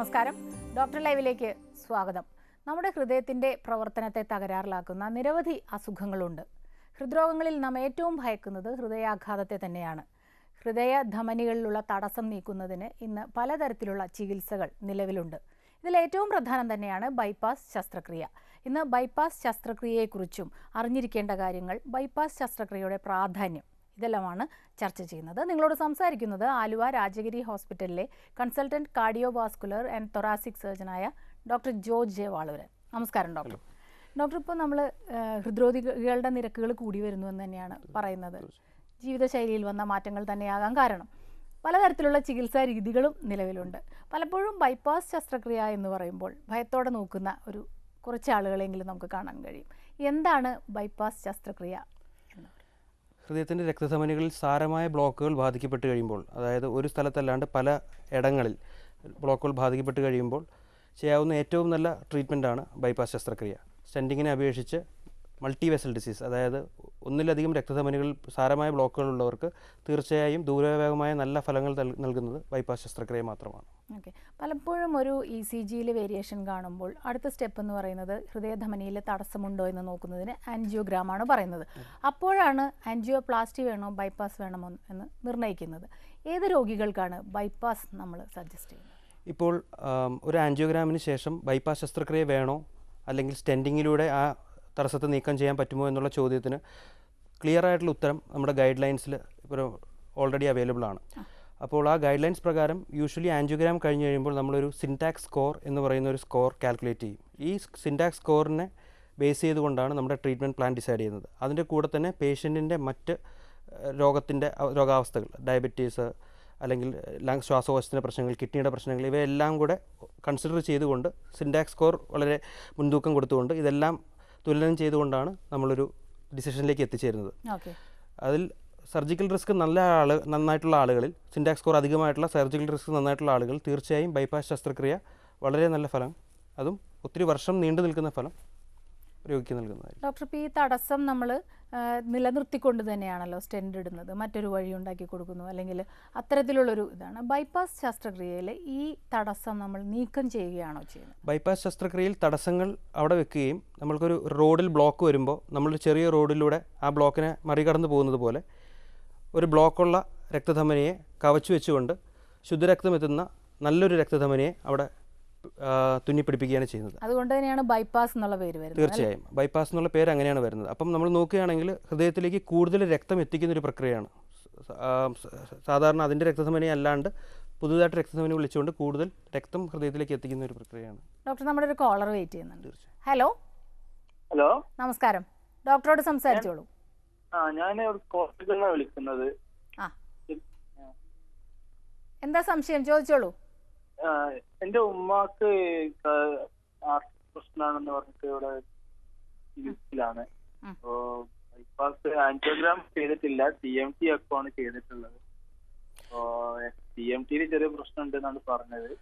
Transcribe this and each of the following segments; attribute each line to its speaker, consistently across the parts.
Speaker 1: നമസ്കാരം, ഡോക്ടർ ലൈവിലേക്ക് സ്വാഗതം. നമ്മുടെ ഹൃദയത്തിൻ്റെ പ്രവർത്തനത്തെ തകരാറിലാക്കുന്ന നിരവധി അസുഖങ്ങളുണ്ട്. ഹൃദ്രോഗങ്ങളിൽ നാം ഏറ്റവും ഭയക്കുന്നത് ഹൃദയാഘാതത്തെ തന്നെയാണ്. ഹൃദയ ധമനികളിലുള്ള തടസ്സം നീക്കുന്നതിന് ഇന്ന് പലതരത്തിലുള്ള ചികിത്സകൾ നിലവിലുണ്ട്. ഇതിൽ ഏറ്റവും പ്രധാനം തന്നെയാണ് ബൈപ്പാസ് ശസ്ത്രക്രിയ. ഇന്ന് ബൈപ്പാസ് ശസ്ത്രക്രിയയെക്കുറിച്ചും അറിഞ്ഞിരിക്കേണ്ട കാര്യങ്ങൾ, ബൈപ്പാസ് ശസ്ത്രക്രിയയുടെ പ്രാധാന്യം, ഇതെല്ലാമാണ് ചർച്ച ചെയ്യുന്നത്. നിങ്ങളോട് സംസാരിക്കുന്നത് ആലുവ രാജഗിരി ഹോസ്പിറ്റലിലെ കൺസൾട്ടന്റ് കാർഡിയോവാസ്കുലർ ആൻഡ് തൊറാസിക് സർജനായ ഡോക്ടർ ജോർജ് ജെ വാളൂരൻ. നമസ്കാരം ഡോക്ടർ. ഡോക്ടർ, ഇപ്പോൾ നമ്മൾ ഹൃദ്രോഗികളുടെ നിരക്കുകൾ കൂടി വരുന്നു എന്ന് തന്നെയാണ് പറയുന്നത്. ജീവിതശൈലിയിൽ വന്ന മാറ്റങ്ങൾ തന്നെയാകാൻ കാരണം. പലതരത്തിലുള്ള ചികിത്സാ രീതികളും നിലവിലുണ്ട്. പലപ്പോഴും ബൈപ്പാസ് ശസ്ത്രക്രിയ എന്ന് പറയുമ്പോൾ ഭയത്തോടെ നോക്കുന്ന കുറച്ച് ആളുകളെങ്കിലും നമുക്ക് കാണാൻ കഴിയും. എന്താണ് ബൈപ്പാസ് ശസ്ത്രക്രിയ?
Speaker 2: ഹൃദയത്തിൻ്റെ രക്തധമനികളിൽ സാരമായ ബ്ലോക്കുകൾ ബാധിക്കപ്പെട്ട് കഴിയുമ്പോൾ, അതായത് ഒരു സ്ഥലത്തല്ലാണ്ട് പല ഇടങ്ങളിൽ ബ്ലോക്കുകൾ ബാധിക്കപ്പെട്ട് കഴിയുമ്പോൾ ചെയ്യാവുന്ന ഏറ്റവും നല്ല ട്രീറ്റ്മെൻറ്റാണ് ബൈപ്പാസ് ശസ്ത്രക്രിയ. സ്റ്റെൻറ്റിങ്ങിനെ അപേക്ഷിച്ച് മൾട്ടി വെസൽ ഡിസീസ്, അതായത് ഒന്നിലധികം രക്തധമനികളിൽ സാരമായ ബ്ലോക്കുകളുള്ളവർക്ക് തീർച്ചയായും ദൂരവേഗമായ നല്ല ഫലങ്ങൾ നൽകുന്നത് ബൈപ്പാസ് ശസ്ത്രക്രിയ മാത്രമാണ്.
Speaker 1: ഓക്കെ. പലപ്പോഴും ഒരു ECGയിൽ വേരിയേഷൻ കാണുമ്പോൾ അടുത്ത സ്റ്റെപ്പ് എന്ന് പറയുന്നത് ഹൃദയധമനിയിൽ തടസ്സമുണ്ടോ എന്ന് നോക്കുന്നതിന് ആൻജിയോഗ്രാമാണ് പറയുന്നത്. അപ്പോഴാണ് ആൻജിയോപ്ലാസ്റ്റി വേണോ ബൈപ്പാസ് വേണമോ എന്ന് നിർണ്ണയിക്കുന്നത്. ഏത് രോഗികൾക്കാണ് ബൈപ്പാസ് നമ്മൾ സജസ്റ്റ് ചെയ്യുന്നത്?
Speaker 2: ഇപ്പോൾ ഒരു ആൻജിയോഗ്രാമിന് ശേഷം ബൈപ്പാസ് ശസ്ത്രക്രിയ വേണോ അല്ലെങ്കിൽ സ്റ്റെൻറ്റിങ്ങിലൂടെ ആ തടസ്സത്തെ നീക്കം ചെയ്യാൻ പറ്റുമോ എന്നുള്ള ചോദ്യത്തിന് ക്ലിയർ ആയിട്ടുള്ള ഉത്തരം നമ്മുടെ ഗൈഡ് ലൈൻസിൽ ഇപ്പോൾ ഓൾറെഡി അവൈലബിൾ ആണ്. അപ്പോൾ ആ ഗൈഡ് ലൈൻസ് പ്രകാരം യൂഷ്വലി ആൻജിയോഗ്രാം കഴിഞ്ഞ് കഴിയുമ്പോൾ നമ്മളൊരു സിൻടാക്സ് സ്കോർ എന്ന് പറയുന്ന ഒരു സ്കോർ കാൽക്കുലേറ്റ് ചെയ്യും. ഈ സിൻടാക്സ് സ്കോറിനെ ബേസ് ചെയ്തുകൊണ്ടാണ് നമ്മുടെ ട്രീറ്റ്മെൻറ്റ് പ്ലാൻ ഡിസൈഡ് ചെയ്യുന്നത്. അതിൻ്റെ കൂടെ തന്നെ പേഷ്യൻറ്റിൻ്റെ മറ്റ് രോഗാവസ്ഥകൾ, ഡയബറ്റീസ് അല്ലെങ്കിൽ ശ്വാസകോശത്തിൻ്റെ പ്രശ്നങ്ങൾ, കിഡ്നിയുടെ പ്രശ്നങ്ങൾ, ഇവയെല്ലാം കൂടെ കൺസിഡർ ചെയ്തുകൊണ്ട് സിൻടാക്സ് സ്കോർ വളരെ മുൻതൂക്കം കൊടുത്തുകൊണ്ട് ഇതെല്ലാം തുലനം ചെയ്തുകൊണ്ടാണ് നമ്മളൊരു ഡിസിഷനിലേക്ക് എത്തിച്ചേരുന്നത്. അതിൽ സർജിക്കൽ റിസ്ക് നന്നായിട്ടുള്ള ആളുകളിൽ, സിൻടാക്സ് സ്കോർ അധികമായിട്ടുള്ള സർജിക്കൽ റിസ്ക് നന്നായിട്ടുള്ള ആളുകൾ തീർച്ചയായും ബൈപ്പാസ് ശസ്ത്രക്രിയ വളരെ നല്ല ഫലം, അതും ഒത്തിരി വർഷം നീണ്ടു നിൽക്കുന്ന ഫലം രോഗിക്ക് നൽകുന്നതായിരിക്കും.
Speaker 1: ഡോക്ടർ, ഇപ്പോൾ ഈ തടസ്സം നമ്മൾ നിലനിർത്തിക്കൊണ്ട് തന്നെയാണല്ലോ സ്റ്റെൻഡ് ഇടുന്നത്, മറ്റൊരു വഴി ഉണ്ടാക്കി കൊടുക്കുന്നു, അല്ലെങ്കിൽ അത്തരത്തിലുള്ളൊരു ഇതാണ്. ബൈപ്പാസ് ശസ്ത്രക്രിയയിൽ ഈ തടസ്സം നമ്മൾ നീക്കം ചെയ്യുകയാണോ ചെയ്യുന്നത്?
Speaker 2: ബൈപ്പാസ് ശസ്ത്രക്രിയയിൽ തടസ്സങ്ങൾ അവിടെ വെക്കുകയും നമ്മൾക്കൊരു റോഡിൽ ബ്ലോക്ക് വരുമ്പോൾ നമ്മളൊരു ചെറിയ റോഡിലൂടെ ആ ബ്ലോക്കിനെ മറികടന്ന് പോകുന്നത് പോലെ ഒരു ബ്ലോക്കുള്ള രക്തധമനിയെ കവച്ചു വെച്ചുകൊണ്ട് ശുദ്ധരക്തം എത്തുന്ന നല്ലൊരു രക്തധമനിയെ അവിടെ തുന്നിപ്പിടിപ്പിക്കുകയാണ് ചെയ്യുന്നത്.
Speaker 1: അതുകൊണ്ട് തന്നെയാണ് ബൈപ്പാസ് എന്നുള്ള പേര് വരുന്നത്.
Speaker 2: തീർച്ചയായും ബൈപ്പാസ് എന്നുള്ള പേര് അങ്ങനെയാണ് വരുന്നത്. അപ്പം നമ്മൾ നോക്കുകയാണെങ്കിൽ ഹൃദയത്തിലേക്ക് കൂടുതൽ രക്തം എത്തിക്കുന്ന ഒരു പ്രക്രിയയാണ്. സാധാരണ അതിൻ്റെ രക്തധമനിയെ അല്ലാണ്ട് പുതുതായിട്ട് രക്തധമനി വിളിച്ചുകൊണ്ട് കൂടുതൽ രക്തം ഹൃദയത്തിലേക്ക് എത്തിക്കുന്ന ഒരു പ്രക്രിയയാണ്.
Speaker 1: ഡോക്ടർ, നമ്മുടെ ഒരു കോളർ വെയിറ്റ് ചെയ്യുന്നുണ്ട്. ഹലോ.
Speaker 3: ഹലോ,
Speaker 1: നമസ്കാരം. ഡോക്ടറോട് സംസാരിച്ചോളൂ.
Speaker 3: ഞാൻ വിളിക്കുന്നത്.
Speaker 1: എന്താ സംശയം? ചോദിച്ചോളൂ.
Speaker 3: എന്റെ ഉമ്മാക്ക് പ്രശ്നമാണെന്ന് പറഞ്ഞിട്ട് ഇവിടെ ചികിത്സയിലാണ്. അപ്പോ ബൈപ്പാസ് ആൻജിയോഗ്രാം ചെയ്തിട്ടില്ല, TMT ഒക്കെ ആണ് ചെയ്തിട്ടുള്ളത്. അപ്പോ TMTയിൽ ചെറിയ പ്രശ്നം ഉണ്ടെന്നാണ് പറഞ്ഞത്.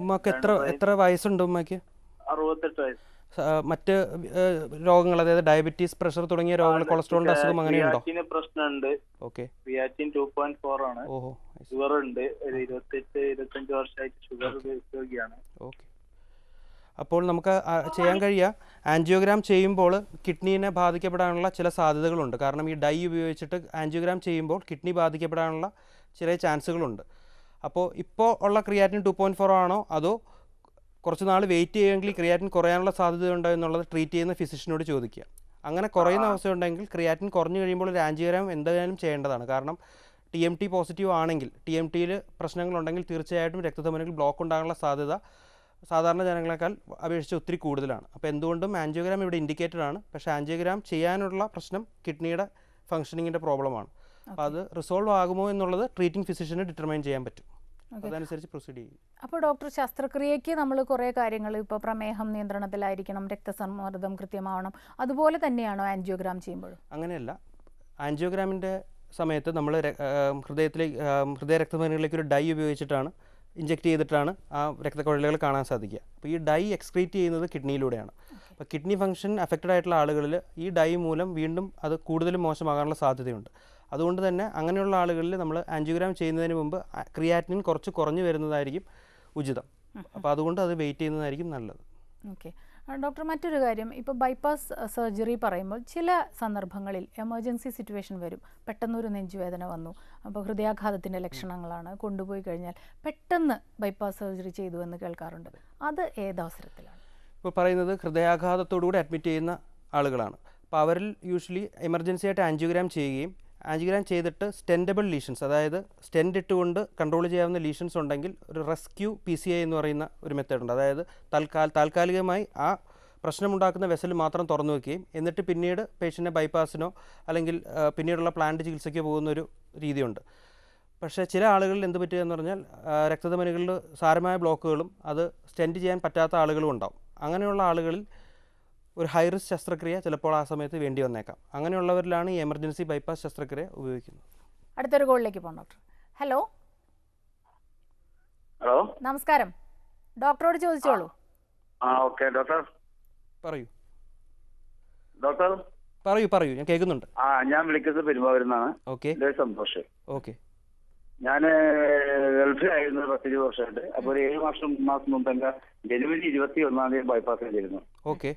Speaker 2: ഉമ്മക്ക് എത്ര വയസ്സുണ്ട്? ഉമ്മക്ക്
Speaker 3: 68 വയസ്സ്.
Speaker 2: മറ്റ് രോഗങ്ങൾ, അതായത് ഡയബറ്റീസ്, പ്രഷർ തുടങ്ങിയ രോഗങ്ങൾ, കൊളസ്ട്രോളിന്റെ അസുഖം അങ്ങനെയുണ്ടോ?
Speaker 3: പ്രശ്നമുണ്ട്.
Speaker 2: ഓക്കെ.
Speaker 3: ക്രിയാറ്റിൻ 2.4 ആണ്. ഷുഗർ ഉണ്ട്. ഒരു 28-25 വർഷമായിട്ട് ഷുഗർ ഉപയോഗിക്കുകയാണ്.
Speaker 2: ഓക്കെ. അപ്പോൾ നമുക്ക് ചെയ്യാൻ കഴിയുക, ആൻജിയോഗ്രാം ചെയ്യുമ്പോൾ കിഡ്നീനെ ബാധിക്കപ്പെടാനുള്ള ചില സാധ്യതകളുണ്ട്. കാരണം ഈ ഡൈ ഉപയോഗിച്ചിട്ട് ആൻജിയോഗ്രാം ചെയ്യുമ്പോൾ കിഡ്നി ബാധിക്കപ്പെടാനുള്ള ചെറിയ ചാൻസുകളുണ്ട്. അപ്പോൾ ഇപ്പോൾ ഉള്ള ക്രിയാറ്റിൻ 2.4 ആണോ അതോ കുറച്ച് നാൾ വെയിറ്റ് ചെയ്യുമെങ്കിൽ ക്രിയാറ്റിൻ കുറയാനുള്ള സാധ്യതയുണ്ടോ എന്നുള്ളത് ട്രീറ്റ് ചെയ്യുന്ന ഫിസിഷ്യനോട് ചോദിക്കുക. അങ്ങനെ കുറയുന്ന അവസ്ഥയുണ്ടെങ്കിൽ ക്രിയാറ്റിൻ കുറഞ്ഞു കഴിയുമ്പോൾ ഒരു ആൻജിയോഗ്രാം എന്തായാലും ചെയ്യേണ്ടതാണ്. കാരണം TMT പോസിറ്റീവ് ആണെങ്കിൽ, TMTയിൽ പ്രശ്നങ്ങളുണ്ടെങ്കിൽ തീർച്ചയായിട്ടും രക്തധമനികൾ ബ്ലോക്ക് ഉണ്ടാകാനുള്ള സാധ്യത സാധാരണ ജനങ്ങളെക്കാൾ അപേക്ഷിച്ച് ഒത്തിരി കൂടുതലാണ്. അപ്പോൾ എന്തുകൊണ്ടും ആൻജിയോഗ്രാം ഇവിടെ ഇൻഡിക്കേറ്റഡ് ആണ്. പക്ഷേ ആൻജിയോഗ്രാം ചെയ്യാനുള്ള പ്രശ്നം കിഡ്നിയുടെ ഫംഗ്ഷനിങ്ങിൻ്റെ പ്രോബ്ലമാണ്. അപ്പോൾ അത് റിസോൾവ് ആകുമോ എന്നുള്ളത് ട്രീറ്റിംഗ് ഫിസിഷ്യന് ഡിറ്റർമൈൻ ചെയ്യാൻ പറ്റും. അതനുസരിച്ച് പ്രൊസീഡ് ചെയ്യും.
Speaker 1: അപ്പോൾ ഡോക്ടർ, ശസ്ത്രക്രിയയ്ക്ക് നമ്മൾ കുറേ കാര്യങ്ങൾ, ഇപ്പോൾ പ്രമേഹം നിയന്ത്രണത്തിലായിരിക്കണം, രക്തസമ്മർദ്ദം കൃത്യമാവണം, അതുപോലെ തന്നെയാണോ ആൻജിയോഗ്രാം ചെയ്യുമ്പോഴും?
Speaker 2: അങ്ങനെയല്ല. ആൻജിയോഗ്രാമിൻ്റെ സമയത്ത് നമ്മൾ ഹൃദയരക്തധമനികളിലേക്ക് ഒരു ഡൈ ഉപയോഗിച്ചിട്ടാണ്, ഇഞ്ചെക്ട് ചെയ്തിട്ടാണ് ആ രക്തക്കുഴലുകൾ കാണാൻ സാധിക്കുക. അപ്പോൾ ഈ ഡൈ എക്സ്ക്രീറ്റ് ചെയ്യുന്നത് കിഡ്നിയിലൂടെയാണ്. അപ്പോൾ കിഡ്നി ഫംഗ്ഷൻ അഫക്റ്റഡ് ആയിട്ടുള്ള ആളുകളിൽ ഈ ഡൈ മൂലം വീണ്ടും അത് കൂടുതലും മോശമാകാനുള്ള സാധ്യതയുണ്ട്. അതുകൊണ്ട് തന്നെ അങ്ങനെയുള്ള ആളുകളിൽ നമ്മൾ ആൻജിയോഗ്രാം ചെയ്യുന്നതിന് മുമ്പ് ക്രിയാറ്റിനിൻ കുറച്ച് കുറഞ്ഞു വരുന്നതായിരിക്കും ഉചിതം. അപ്പോൾ അതുകൊണ്ട് അത് വെയിറ്റ് ചെയ്യുന്നതായിരിക്കും നല്ലത്.
Speaker 1: ഓക്കെ ഡോക്ടർ, മറ്റൊരു കാര്യം, ഇപ്പോൾ ബൈപ്പാസ് സർജറി പറയുമ്പോൾ ചില സന്ദർഭങ്ങളിൽ എമർജൻസി സിറ്റുവേഷൻ വരും. പെട്ടെന്നൊരു നെഞ്ചുവേദന വന്നു, അപ്പോൾ ഹൃദയാഘാതത്തിൻ്റെ ലക്ഷണങ്ങളാണ്, കൊണ്ടുപോയി കഴിഞ്ഞാൽ പെട്ടെന്ന് ബൈപ്പാസ് സർജറി ചെയ്തു എന്ന് കേൾക്കാറുണ്ട്. അത് ഏതവസരത്തിലാണ്?
Speaker 2: ഇപ്പോൾ പറയുന്നത് ഹൃദയാഘാതത്തോടുകൂടി അഡ്മിറ്റ് ചെയ്യുന്ന ആളുകളാണ്. അപ്പോൾ അവരിൽ യൂഷ്വലി എമർജൻസി ആയിട്ട് ആൻജിയോഗ്രാം ചെയ്യുകയും ആൻജിയോഗ്രാം ചെയ്തിട്ട് സ്റ്റെൻഡബിൾ ലീഷൻസ്, അതായത് സ്റ്റെൻഡ് ഇട്ടുകൊണ്ട് കൺട്രോൾ ചെയ്യാവുന്ന ലീഷൻസ് ഉണ്ടെങ്കിൽ ഒരു റെസ്ക്യൂ PCI എന്ന് പറയുന്ന ഒരു മെത്തേഡുണ്ട്. അതായത് താൽക്കാലികമായി ആ പ്രശ്നമുണ്ടാക്കുന്ന വെസൽ മാത്രം തുറന്നു വയ്ക്കുകയും എന്നിട്ട് പിന്നീട് പേഷ്യൻറ്റിനെ ബൈപ്പാസിനോ അല്ലെങ്കിൽ പിന്നീടുള്ള പ്ലാന്റ് ചികിത്സയ്ക്കോ പോകുന്ന ഒരു രീതിയുണ്ട്. പക്ഷേ ചില ആളുകളിൽ എന്ത് പറ്റുക എന്ന് പറഞ്ഞാൽ രക്തധമനികളിൽ സാരമായ ബ്ലോക്കുകളും അത് സ്റ്റെൻഡ് ചെയ്യാൻ പറ്റാത്ത ആളുകളും ഉണ്ടാവും. അങ്ങനെയുള്ള ആളുകളിൽ ഒരു ഹൈ റിസ്ക് ശസ്ത്രക്രിയ ചിലപ്പോൾ ആ സമയത്ത് വേണ്ടി വന്നേക്കാം. അങ്ങനെയുള്ളവരിലാണ് ഈ എമർജൻസി ബൈപ്പാസ് ശസ്ത്രക്രിയ ഉപയോഗിക്കുന്നത്.
Speaker 1: അടുത്തൊരു കോളിലേക്ക് പോകാം ഡോക്ടർ. ഹലോ
Speaker 3: ഹലോ,
Speaker 1: നമസ്കാരം. ഡോക്ടറോട് ചോദിച്ചോളൂ.
Speaker 3: Okay doctor.
Speaker 2: പറയൂ
Speaker 3: ഡോക്ടർ
Speaker 2: പറയൂ ഞാൻ കേൾക്കുന്നുണ്ട്.
Speaker 3: ഞാൻ വിളിക്കുന്നത് പെരുമ്പാവൂരിന്നാണ്.
Speaker 2: ഓക്കെ
Speaker 3: സന്തോഷ്.
Speaker 2: ഓക്കെ.
Speaker 3: ഞാൻ ഗൾഫിലായിരുന്നു 10 വർഷമായിട്ട്. അപ്പോൾ ഒരു 7 മാസം മുമ്പ് എൻ്റെ ജനുവരി 21 ബൈപ്പാസ് ചെയ്തിരുന്നു.
Speaker 2: ഓക്കെ.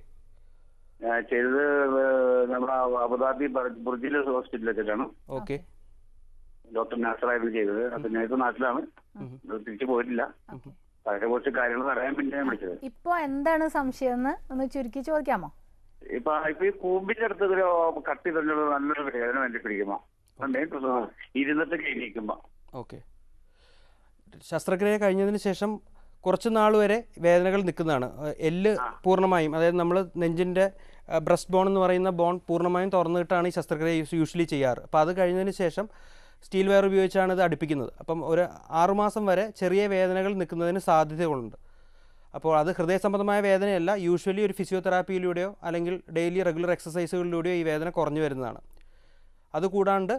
Speaker 3: ചെയ്തത് നമ്മുടെ അബുദാബി ബുർജിൽ ഹോസ്പിറ്റലിൽ വെച്ചിട്ടാണ്.
Speaker 2: ഓക്കെ.
Speaker 3: ഡോക്ടർ നാസറായിരുന്നു ചെയ്തത്. അപ്പൊ ഞാൻ ഇപ്പൊ നാട്ടിലാണ്, തിരിച്ചു പോയിട്ടില്ല. അതിനെ കുറിച്ച് കാര്യങ്ങൾ അറിയാൻ പിന്നെ ഞാൻ വിളിച്ചത്.
Speaker 1: ഇപ്പൊ എന്താണ് സംശയം എന്ന് ഒന്ന് ചുരുക്കി ചോദിക്കാമോ?
Speaker 3: ഇപ്പൊ ഈ കൂമ്പിന്റെ അടുത്ത് ഒരു കട്ട് ചെയ്തിട്ടുള്ള നല്ലൊരു വേദന വേണ്ടി പിടിക്കുമ്പോ ഇരുന്നിട്ട് കഴിഞ്ഞിരിക്കുമ്പോ.
Speaker 2: ഓക്കെ. ശസ്ത്രക്രിയ കഴിഞ്ഞതിന് ശേഷം കുറച്ച് നാൾ വരെ വേദനകൾ നിൽക്കുന്നതാണ്. എല്ല് പൂർണ്ണമായും, അതായത് നമ്മൾ നെഞ്ചിൻ്റെ ബ്രസ്റ്റ് ബോൺ എന്ന് പറയുന്ന ബോൺ പൂർണ്ണമായും തുറന്നിട്ടാണ് ഈ ശസ്ത്രക്രിയ യൂഷ്വലി ചെയ്യാറ്. അപ്പോൾ അത് കഴിഞ്ഞതിന് ശേഷം സ്റ്റീൽ വയർ ഉപയോഗിച്ചാണ് ഇത് അടുപ്പിക്കുന്നത്. അപ്പം ഒരു 6 മാസം വരെ ചെറിയ വേദനകൾ നിൽക്കുന്നതിന് സാധ്യതകളുണ്ട്. അപ്പോൾ അത് ഹൃദയ സംബന്ധമായ വേദനയല്ല, യൂഷ്വലി ഒരു ഫിസിയോതെറാപ്പിയിലൂടെയോ അല്ലെങ്കിൽ ഡെയിലി റെഗുലർ എക്സസൈസുകളിലൂടെയോ ഈ വേദന കുറഞ്ഞു വരുന്നതാണ്. അതുകൂടാണ്ട്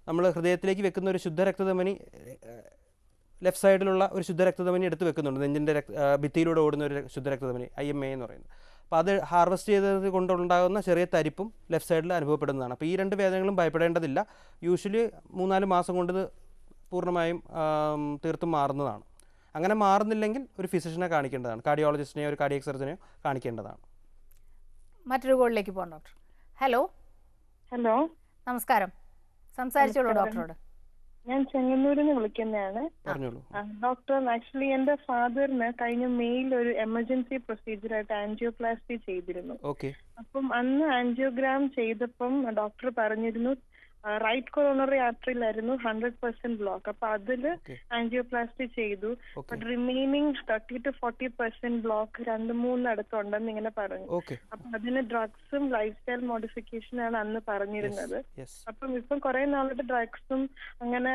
Speaker 2: നമ്മൾ ഹൃദയത്തിലേക്ക് വെക്കുന്ന ഒരു ശുദ്ധരക്തധമനി, ലെഫ്റ്റ് സൈഡിലുള്ള ഒരു ശുദ്ധരക്തധമനി എടുത്ത് വെക്കുന്നുണ്ട്. നെഞ്ചിൻ്റെ ഭിത്തിയിലൂടെ ഓടുന്ന ഒരു ശുദ്ധരക്തധമനി, IMA എന്ന് പറയുന്നത്. അപ്പോൾ അത് ഹാർവെസ്റ്റ് ചെയ്തത് കൊണ്ടുണ്ടാകുന്ന ചെറിയ തരിപ്പും ലെഫ്റ്റ് സൈഡിൽ അനുഭവപ്പെടുന്നതാണ്. അപ്പോൾ ഈ 2 വേദനകളും ഭയപ്പെടേണ്ടതില്ല. യൂഷ്വലി 3-4 മാസം കൊണ്ട് ഇത് പൂർണ്ണമായും തീർത്തും മാറുന്നതാണ്. അങ്ങനെ മാറുന്നില്ലെങ്കിൽ ഒരു ഫിസിഷ്യനെ കാണിക്കേണ്ടതാണ്, കാർഡിയോളജിസ്റ്റിനെയോ ഒരു കാർഡിയക് സർജനെയോ കാണിക്കേണ്ടതാണ്.
Speaker 1: മറ്റൊരു കോളിലേക്ക് പോകാം ഡോക്ടർ. ഹലോ നമസ്കാരം. സംസാരിച്ചോളൂ ഡോക്ടറോട്.
Speaker 4: ഞാൻ ചെങ്ങന്നൂരിൽ നിന്ന് വിളിക്കുന്നതാണ്.
Speaker 2: പറഞ്ഞോളൂ
Speaker 4: ഡോക്ടർ. ആക്ച്വലി എന്റെ ഫാദറിന് കഴിഞ്ഞ മെയിൽ ഒരു എമർജൻസി പ്രൊസീജിയർ ആയിട്ട് ആൻജിയോപ്ലാസ്റ്റി ചെയ്തിരുന്നു. അപ്പം അന്ന് ആൻജിയോഗ്രാം ചെയ്തപ്പം ഡോക്ടർ പറഞ്ഞിരുന്നു റൈറ്റ് കൊറോണറി ആർട്ടറിയിലായിരുന്നു 100% ബ്ലോക്ക്. അപ്പൊ അതില് ആൻജിയോപ്ലാസ്റ്റി ചെയ്തു. ബട്ട് റിമൈനിങ് 30 to 40% ബ്ലോക്ക് 2-3 അടുത്തുണ്ടെന്ന് ഇങ്ങനെ പറഞ്ഞു. അപ്പൊ അതിന് ഡ്രഗ്സും ലൈഫ് സ്റ്റൈൽ മോഡിഫിക്കേഷനാണ് അന്ന് പറഞ്ഞിരുന്നത്. അപ്പം ഇപ്പം കുറെ നാളായിട്ട് ഡ്രഗ്സും അങ്ങനെ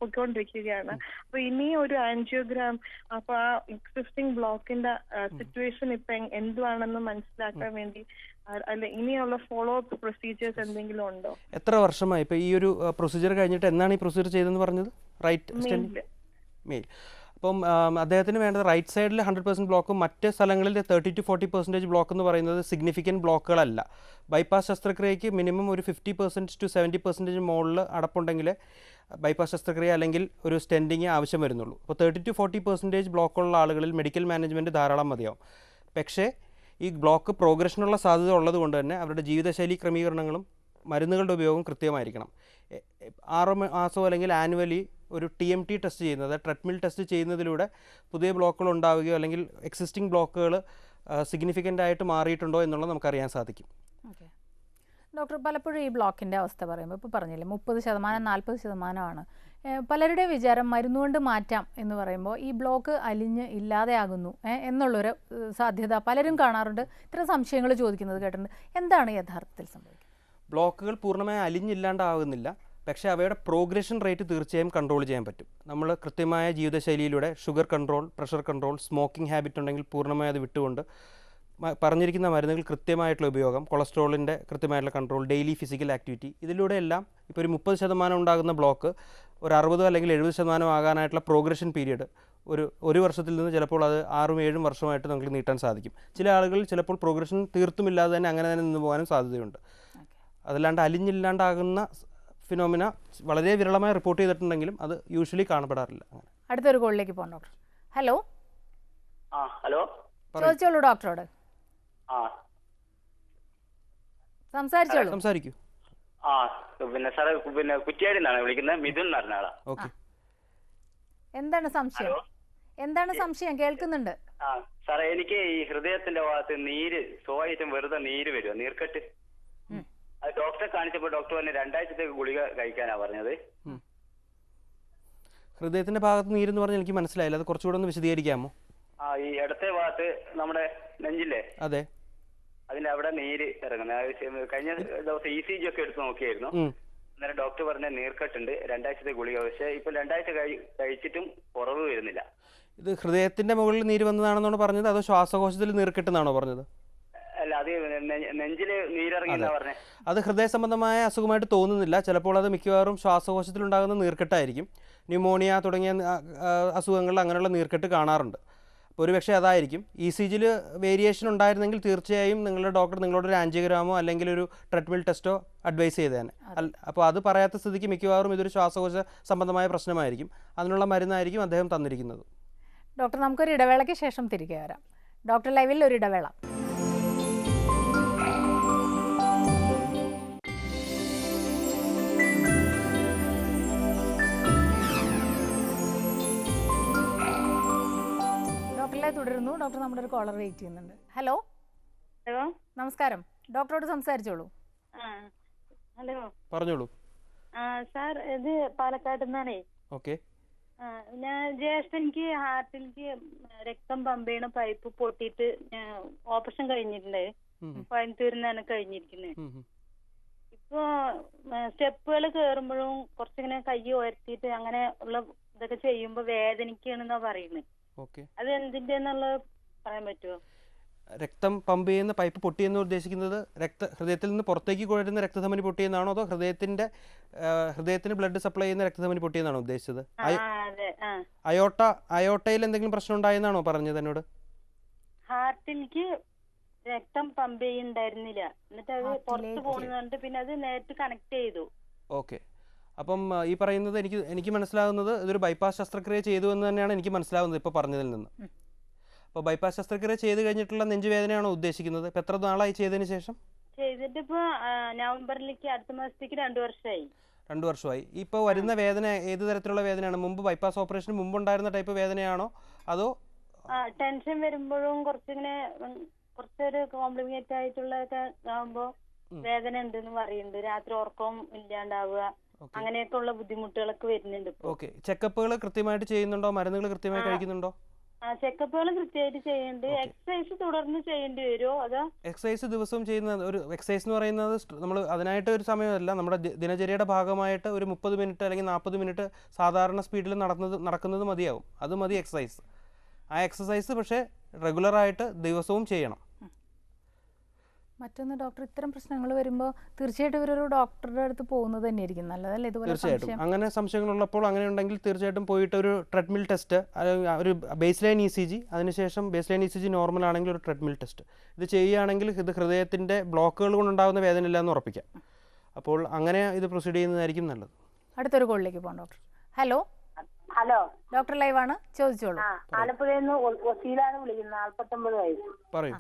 Speaker 4: പൊയ്ക്കൊണ്ടിരിക്കുകയാണ്. അപ്പൊ ഇനി ഒരു ആൻജിയോഗ്രാം, അപ്പൊ ആ എക്സിസ്റ്റിംഗ് ബ്ലോക്കിന്റെ സിറ്റുവേഷൻ ഇപ്പൊ എന്തുവാണെന്ന് മനസ്സിലാക്കാൻ വേണ്ടി അല്ല ഇനിയുള്ള ഫോളോ അപ്പ് പ്രൊസീജിയേഴ്സ് എന്തെങ്കിലും ഉണ്ടോ?
Speaker 2: എത്ര വർഷമായി ഇപ്പോൾ ഈ ഒരു പ്രൊസീജിയർ കഴിഞ്ഞിട്ട്? എന്നാണ് ഈ പ്രൊസീജിയർ ചെയ്തതെന്ന് പറഞ്ഞത്? മെയിൽ. അപ്പം അദ്ദേഹത്തിന് വേണ്ടത് റൈറ്റ് സൈഡിൽ 100% ബ്ലോക്കും മറ്റ് സ്ഥലങ്ങളിൽ 30 to 40% ബ്ലോക്ക് എന്ന് പറയുന്നത് സിഗ്നിഫിക്കൻറ്റ് ബ്ലോക്കുകളല്ല. ബൈപ്പാസ് ശസ്ത്രക്രിയയ്ക്ക് മിനിമം ഒരു 50% to 70% മുകളിൽ അടപ്പുണ്ടെങ്കിൽ ബൈപ്പാസ് ശസ്ത്രക്രിയ അല്ലെങ്കിൽ ഒരു സ്റ്റെൻഡിങ് ആവശ്യം വരുന്നുള്ളൂ. അപ്പോൾ 30 to 40% ബ്ലോക്കുള്ള ആളുകളിൽ മെഡിക്കൽ മാനേജ്മെൻറ്റ് ധാരാളം മതിയാവും. പക്ഷേ ഈ ബ്ലോക്ക് പ്രോഗ്രഷനുള്ള സാധ്യത ഉള്ളത് കൊണ്ട് തന്നെ അവരുടെ ജീവിതശൈലി ക്രമീകരണങ്ങളും മരുന്നുകളുടെ ഉപയോഗം കൃത്യമായിരിക്കണം. 6 മാസമോ അല്ലെങ്കിൽ ആനുവലി ഒരു TMT ടെസ്റ്റ് ചെയ്യുന്നത്, ട്രെഡ്മിൽ ടെസ്റ്റ് ചെയ്യുന്നതിലൂടെ പുതിയ ബ്ലോക്കുകൾ ഉണ്ടാവുകയോ അല്ലെങ്കിൽ എക്സിസ്റ്റിംഗ് ബ്ലോക്കുകൾ സിഗ്നിഫിക്കൻ്റ് ആയിട്ട് മാറിയിട്ടുണ്ടോ എന്നുള്ളത് നമുക്കറിയാൻ സാധിക്കും.
Speaker 1: ഓക്കെ ഡോക്ടർ, പലപ്പോഴും ഈ ബ്ലോക്കിൻ്റെ അവസ്ഥ പറയുമ്പോൾ ഇപ്പോൾ പറഞ്ഞില്ലേ 30% 40%. പലരുടെയും വിചാരം മരുന്നുകൊണ്ട് മാറ്റാം എന്ന് പറയുമ്പോൾ ഈ ബ്ലോക്ക് അലിഞ്ഞ് ഇല്ലാതെയാകുന്നു എന്നുള്ളൊരു സാധ്യത പലരും കാണാറുണ്ട്. ഇത്തരം സംശയങ്ങൾ ചോദിക്കുന്നത് കേട്ടിട്ടുണ്ട്. എന്താണ് യഥാർത്ഥത്തിൽ സംഭവിക്കുന്നത്?
Speaker 2: ബ്ലോക്കുകൾ പൂർണ്ണമായി അലിഞ്ഞില്ലാണ്ടാകുന്നില്ല, പക്ഷേ അവയുടെ പ്രോഗ്രഷൻ റേറ്റ് തീർച്ചയായും കൺട്രോൾ ചെയ്യാൻ പറ്റും. നമ്മൾ കൃത്യമായ ജീവിതശൈലിയിലൂടെ sugar control, pressure control, smoking habit ഉണ്ടെങ്കിൽ പൂർണ്ണമായി അത് വിട്ടുകൊണ്ട് പറഞ്ഞിരിക്കുന്ന മരുന്നുകൾ കൃത്യമായിട്ടുള്ള ഉപയോഗം, കൊളസ്ട്രോളിൻ്റെ കൃത്യമായിട്ടുള്ള കൺട്രോൾ, ഡെയിലി ഫിസിക്കൽ ആക്ടിവിറ്റി, ഇതിലൂടെ എല്ലാം ഇപ്പോൾ ഒരു 30% ഉണ്ടാകുന്ന ബ്ലോക്ക് ഒരു 60 അല്ലെങ്കിൽ 70% ആകാനായിട്ടുള്ള പ്രോഗ്രഷൻ പീരീഡ് ഒരു വർഷത്തിൽ നിന്ന് ചിലപ്പോൾ അത് 6-7 വർഷമായിട്ട് നമുക്ക് നീട്ടാൻ സാധിക്കും. ചില ആളുകളിൽ ചിലപ്പോൾ പ്രോഗ്രഷൻ തീർത്തുമില്ലാതെ തന്നെ അങ്ങനെ തന്നെ നിന്ന് പോകാനും സാധ്യതയുണ്ട്. അതല്ലാണ്ട് അലിഞ്ഞില്ലാണ്ടാകുന്ന ഫിനോമിന വളരെ വിരളമായി റിപ്പോർട്ട് ചെയ്തിട്ടുണ്ടെങ്കിലും അത് യൂഷ്വലി കാണപ്പെടാറില്ല.
Speaker 1: അടുത്തൊരു കോളിലേക്ക് പോകാം ഡോക്ടർ. ഹലോ,
Speaker 3: ഹലോ,
Speaker 1: ചോദിച്ചോളൂ ഡോക്ടറോട്. സംസാരിച്ചോളൂ.
Speaker 2: സംസാരിക്കൂ.
Speaker 3: പിന്നെ സാറേ, പിന്നെ കുറ്റിയാടി നിന്നാണ് വിളിക്കുന്നത്. മിഥുൻ എന്ന് പറഞ്ഞ ആളാ.
Speaker 2: ഓക്കെ.
Speaker 1: എന്താണ് സംശയം? എന്താണ് സംശയം? കേൾക്കുന്നുണ്ട്.
Speaker 3: സാറേ, എനിക്ക് ഈ ഹൃദയത്തിന്റെ ഭാഗത്ത് നീര് സ്വായിട്ടും വെറുതെ നീര് വരുമോ, നീർക്കെട്ട്? അത് ഡോക്ടറെ കാണിച്ചപ്പോൾ ഡോക്ടർ പറഞ്ഞ 2 ആഴ്ചത്തേക്ക് ഗുളിക കഴിക്കാനാ പറഞ്ഞത്.
Speaker 2: ഹൃദയത്തിന്റെ ഭാഗത്ത് നീരെന്ന് പറഞ്ഞാൽ എനിക്ക് മനസ്സിലായില്ല, അത് കുറച്ചുകൂടെ ഒന്ന് വിശദീകരിക്കാമോ?
Speaker 3: ഈ ഇടത്തെ ഭാഗത്ത് നമ്മുടെ നെഞ്ചില്ലേ,
Speaker 2: അതെ,
Speaker 3: അതിന്റെ അവിടെ നീര് ഇറങ്ങുന്നത്. കഴിഞ്ഞ ദിവസം ECG ഒക്കെ എടുത്ത് നോക്കിയായിരുന്നു. അന്നേരം ഡോക്ടർ പറഞ്ഞ നീർക്കെട്ടുണ്ട്, 2 ആഴ്ചത്തെ ഗുളിക. പക്ഷേ ഇപ്പൊ 2 ആഴ്ച കഴിച്ചിട്ടും കുറവ് വരുന്നില്ല.
Speaker 2: ഇത് ഹൃദയത്തിന്റെ മുകളിൽ നീര് വന്നതാണെന്നാണ് പറഞ്ഞത്, അതോ ശ്വാസകോശത്തിൽ നീർക്കെട്ടെന്നാണോ പറഞ്ഞത്?
Speaker 3: അല്ല, അത് നെഞ്ചില് നീരിറങ്ങിയെന്നാ പറഞ്ഞത്.
Speaker 2: അത് ഹൃദയ സംബന്ധമായ അസുഖമായിട്ട് തോന്നുന്നില്ല. ചിലപ്പോൾ അത് മിക്കവാറും ശ്വാസകോശത്തിലുണ്ടാകുന്ന നീർക്കെട്ടായിരിക്കും. ന്യൂമോണിയ തുടങ്ങിയ അസുഖങ്ങളിൽ അങ്ങനെയുള്ള നീർക്കെട്ട് കാണാറുണ്ട്. അപ്പോൾ ഒരുപക്ഷെ അതായിരിക്കും. ECGയിൽ വേരിയേഷൻ ഉണ്ടായിരുന്നെങ്കിൽ തീർച്ചയായും നിങ്ങളുടെ ഡോക്ടർ നിങ്ങളോടൊരു ആൻജിയോഗ്രാമോ അല്ലെങ്കിൽ ഒരു ട്രെഡ്മിൽ ടെസ്റ്റോ അഡ്വൈസ് ചെയ്തേനെ. അപ്പോൾ അത് പറയാത്ത സ്ഥിതിക്ക് മിക്കവാറും ഇതൊരു ശ്വാസകോശ സംബന്ധമായ പ്രശ്നമായിരിക്കും. അതിനുള്ള മരുന്നായിരിക്കും അദ്ദേഹം തന്നിരിക്കുന്നത്.
Speaker 1: ഡോക്ടർ, നമുക്കൊരു ഇടവേളയ്ക്ക് ശേഷം തിരികെ വരാം. ഡോക്ടർ ലൈവിൽ ഒരു ഇടവേള. ഡോക്ടറിലെ തുടരുന്നു. ഡോക്ടർ നമ്മുടെ ഒരു കോളർ വെയിറ്റ് ചെയ്യുന്നുണ്ട്. ഹലോ,
Speaker 5: ഹലോ,
Speaker 1: നമസ്കാരം. ഡോക്ടറോട് സംസാരിച്ചോളൂ.
Speaker 5: ഹലോ,
Speaker 2: പറഞ്ഞോളൂ.
Speaker 5: സാർ, ഇത് പാലക്കാട് നിന്നാണേ.
Speaker 2: ഓക്കെ.
Speaker 5: ഞാൻ എനിക്ക് ഹാർട്ടിലേക്ക് രക്തം പമ്പ് ചെയ്യണ പൈപ്പ് പൊട്ടിയിട്ട് ഓപ്പറേഷൻ കഴിഞ്ഞിട്ടുണ്ട്. കോയമ്പത്തൂരിൽ നിന്നാണ് കഴിഞ്ഞിരിക്കുന്നത്. ഇപ്പൊ സ്റ്റെപ്പുകൾ കയറുമ്പോഴും കുറച്ചിങ്ങനെ കൈ ഉയർത്തിയിട്ട് അങ്ങനെ ഉള്ള ഇതൊക്കെ ചെയ്യുമ്പോ വേദനിക്കാണെന്നാ പറയുന്നത്. അത് എന്തിന്റെന്നുള്ള പറയാൻ പറ്റുമോ?
Speaker 2: രക്തം പമ്പ് ചെയ്യുന്ന പൈപ്പ് പൊട്ടിയെന്ന് ഉദ്ദേശിക്കുന്നത് ഹൃദയത്തിൽ നിന്ന് പുറത്തേക്ക് കൊണ്ടുവരുന്ന രക്തധമനി പൊട്ടിയെന്നാണോ, അതോ ഹൃദയത്തിന് ബ്ലഡ് സപ്ലൈ ചെയ്യുന്ന രക്തധമനി പൊട്ടിയെന്നാണോ ഉദ്ദേശിച്ചത്? അയോട്ടയിൽ എന്തെങ്കിലും പ്രശ്നം ഉണ്ടായെന്നാണോ പറഞ്ഞത് എന്നോട്?
Speaker 5: ഹാർട്ടിലേക്ക് രക്തം പമ്പ് ചെയ്യുന്നുണ്ടായിരുന്നില്ല, എന്നിട്ട് അത് പുറത്ത് പോകുന്നുണ്ട്, പിന്നെ അത് നേരിട്ട് കണക്ട് ചെയ്തു.
Speaker 2: ഓക്കെ. അപ്പം ഈ പറയുന്നത് എനിക്ക് മനസ്സിലാകുന്നത് ഇതൊരു ബൈപ്പാസ് ശസ്ത്രക്രിയ ചെയ്തു എന്ന് തന്നെയാണ് എനിക്ക് മനസ്സിലാകുന്നത് ഇപ്പോൾ പറഞ്ഞതിൽ നിന്ന്. അപ്പോൾ ബൈപ്പാസ് ശസ്ത്രക്രിയ ചെയ്ത് കഴിഞ്ഞിട്ടുള്ള നെഞ്ചുവേദനയാണോ ഉദ്ദേശിക്കുന്നത്? ഇപ്പം എത്ര നാളായി ചെയ്തതിന് ശേഷം?
Speaker 5: ചെയ്തിട്ടിപ്പോ നവംബറിലേക്ക് അടുത്ത മാസത്തേക്ക് 2 വർഷമായി.
Speaker 2: 2 വർഷമായി. ഇപ്പോൾ വരുന്ന വേദന ഏത് തരത്തിലുള്ള വേദനയാണ്? മുമ്പ് ബൈപ്പാസ് ഓപ്പറേഷന് മുമ്പ് ഉണ്ടായിരുന്ന ടൈപ്പ് വേദനയാണോ, അതോ
Speaker 5: ടെൻഷൻ വരുമ്പോഴും കുറച്ചൊരു കോംപ്ലിക്കേറ്റ് ആയിട്ടുള്ളതൊക്കെ ആകുമ്പോ വേദന ഉണ്ടെന്ന് പറയുന്നുണ്ട്. രാത്രി ഉറക്കം ഇല്ലാണ്ടാവുക, അങ്ങനെയൊക്കെ ഉള്ള ബുദ്ധിമുട്ടുകളൊക്കെ വരുന്നുണ്ട്.
Speaker 2: ഓക്കെ. ചെക്കപ്പുകൾ കൃത്യമായിട്ട് ചെയ്യുന്നുണ്ടോ? മരുന്നുകൾ കൃത്യമായി കഴിക്കുന്നുണ്ടോ?
Speaker 5: ചെക്കപ്പുകൾ കൃത്യമായിട്ട് ചെയ്യുന്നുണ്ട്. എക്സസൈസ് തുടർന്ന് ചെയ്യേണ്ടി വരുമോ, അതോ?
Speaker 2: എക്സസൈസ് ദിവസവും ചെയ്യുന്ന ഒരു എക്സസൈസ് എന്ന് പറയുന്നത് നമ്മൾ അതിനായിട്ട് ഒരു സമയമല്ല, നമ്മുടെ ദിനചര്യയുടെ ഭാഗമായിട്ട് ഒരു 30 മിനിറ്റ് അല്ലെങ്കിൽ 40 മിനിറ്റ് സാധാരണ സ്പീഡിൽ നടക്കുന്നത് മതിയാവും. അത് മതി എക്സസൈസ്. ആ എക്സസൈസ് പക്ഷേ റെഗുലറായിട്ട് ദിവസവും ചെയ്യണം.
Speaker 1: മറ്റൊന്ന് ഡോക്ടർ, ഇത്തരം പ്രശ്നങ്ങൾ വരുമ്പോൾ തീർച്ചയായിട്ടും ഇവരൊരു ഡോക്ടറുടെ അടുത്ത് പോകുന്നത് തന്നെയായിരിക്കും നല്ലതല്ലേ? ഇതുപോലെ
Speaker 2: തീർച്ചയായിട്ടും അങ്ങനെ സംശയങ്ങളുള്ളപ്പോൾ അങ്ങനെ ഉണ്ടെങ്കിൽ തീർച്ചയായിട്ടും പോയിട്ട് ഒരു ട്രെഡ്മിൽ ടെസ്റ്റ്, ഒരു ബേസ് ലൈൻ ECG, അതിനുശേഷം ബേസ് ലൈൻ ECG നോർമൽ ആണെങ്കിൽ ഒരു ട്രെഡ്മിൽ ടെസ്റ്റ് ഇത് ചെയ്യുകയാണെങ്കിൽ ഇത് ഹൃദയത്തിൻ്റെ ബ്ലോക്കുകൾ കൊണ്ടുണ്ടാകുന്ന വേദന ഇല്ല എന്ന് ഉറപ്പിക്കാം. അപ്പോൾ അങ്ങനെ ഇത് പ്രൊസീഡ് ചെയ്യുന്നതായിരിക്കും നല്ലത്.
Speaker 1: അടുത്തൊരു കോളിലേക്ക് പോകാം ഡോക്ടർ. ഹലോ.
Speaker 6: ഹലോ,
Speaker 1: ഡോക്ടർ ലൈവാണ്, ചോദിച്ചോളൂ.
Speaker 6: ആലപ്പുഴയിൽ നിന്ന് വസീലാണ് വിളിക്കുന്നത്. 49 വയസ്സ്.
Speaker 2: പറയൂ.